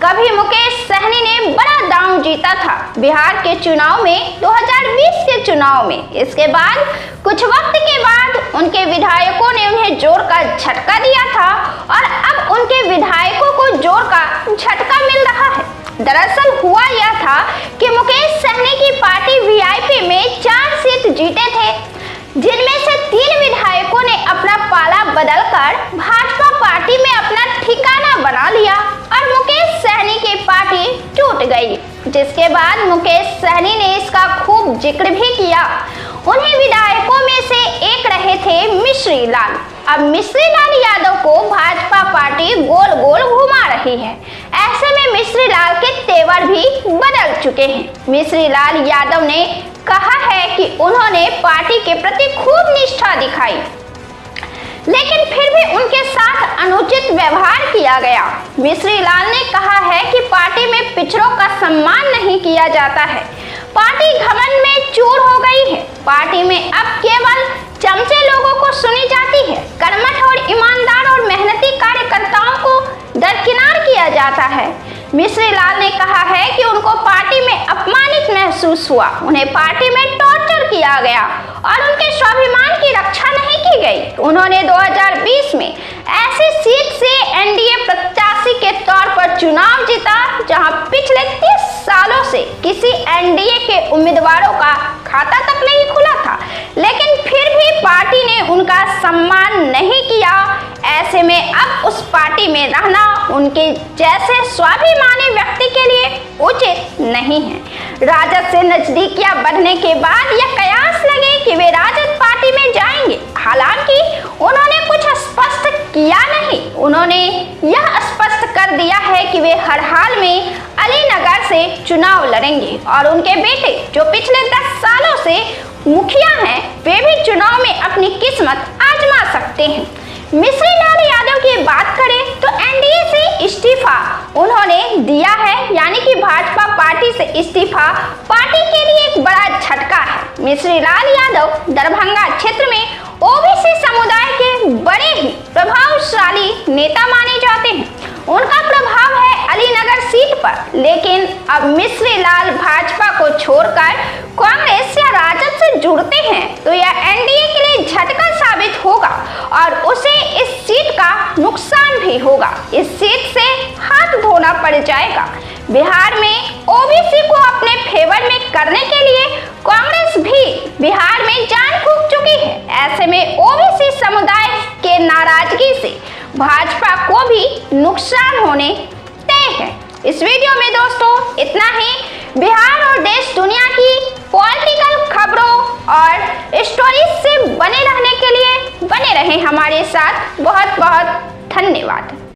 कभी मुकेश सहनी ने बड़ा दांव जीता था बिहार के चुनाव में, 2020 के चुनाव में। इसके बाद कुछ वक्त के बाद उनके विधायकों ने उन्हें जोर का झटका दिया था और अब उनके विधायकों को जोर का झटका मिल रहा है। दरअसल हुआ यह था कि मुकेश सहनी की पार्टी वीआईपी में 4 सीट जीते थे, जिनमें से 3 विधायकों ने अपना पाला बदलकर भाजपा पार्टी में अपना ठिकाना बना लिया और मुकेश सहनी की पार्टी टूट गई। जिसके बाद मुकेश सहनी ने इसका खूब जिक्र भी किया। उन्हीं विधायकों में से एक रहे थे मिश्री लाल। अब मिश्री लाल यादव को भाजपा पार्टी गोल गोल घुमा रही है। ऐसे में मिश्री लाल के तेवर भी बदल चुके हैं। मिश्री लाल यादव ने कहा है कि उन्होंने पार्टी के प्रति खूब निष्ठा दिखाई, लेकिन फिर भी उनके साथ अनुचित व्यवहार किया गया। मिश्री लाल ने कहा है कि पार्टी में पिछड़ों का सम्मान नहीं किया जाता है। पार्टी घमंड में चूर हो गई है। पार्टी में अब केवल चमचे लोगों को सुनी जाती है। कर्मठ और ईमानदार और मेहनती कार्यकर्ताओं को दरकिनार किया जाता है। मिश्री लाल ने कहा है कि उनको पार्टी में अपमानित महसूस हुआ, उन्हें पार्टी में टॉर्चर किया गया और उनके स्वाभिमान की रक्षा नहीं की गई। उन्होंने 2020 में ऐसी सीट से एनडीए प्रत्याशी के तौर पर चुनाव जीता जहां पिछले 30 सालों से किसी एनडीए के उम्मीदवारों का खाता तक नहीं खुला था, लेकिन फिर भी पार्टी ने उनका सम्मान नहीं किया। ऐसे में अब उस पार्टी में रहना उनके जैसे स्वाभिमानी व्यक्ति के लिए उचित नहीं है। राजद से नजदीकियां बढ़ने के बाद यह कयास लगे कि वे राजद पार्टी में जाएंगे। हालांकि उन्होंने कुछ स्पष्ट किया नहीं। उन्होंने यह स्पष्ट कर दिया है कि वे हर हाल में अलीनगर से चुनाव लड़ेंगे और उनके बेटे जो पिछले 10 सालों से मुखिया हैं, वे भी चुनाव में अपनी किस्मत आजमा सकते हैं। मिश्री लाल यादव की बात करें तो एनडीए से इस्तीफा उन्होंने दिया है, यानी कि भाजपा पार्टी से इस्तीफा पार्टी के लिए एक बड़ा झटका है। मिश्री लाल यादव दरभंगा क्षेत्र में ओबीसी समुदाय के बड़े ही प्रभावशाली नेता माने जाते हैं। उनका प्रभाव है अलीनगर सीट पर, लेकिन अब मिश्री लाल भाजपा को छोड़कर कांग्रेस या राजद से जुड़ते हैं तो यह एनडीए के लिए झटका साबित होगा और उसे इस सीट का नुकसान भी होगा। इस सीट से हाथ धोना पड़ जाएगा। बिहार में ओबीसी को अपने फेवर में करने के लिए कांग्रेस भी बिहार में जान फूंक चुकी है। ऐसे में ओबीसी समुदाय के नाराजगी से भाजपा को भी नुकसान होने तय है। इस वीडियो में दोस्तों इतना ही। बिहार और देश दुनिया की पॉलिटिकल खबरों और स्टोरीज से बने रहने के लिए बने रहें हमारे साथ। बहुत बहुत धन्यवाद।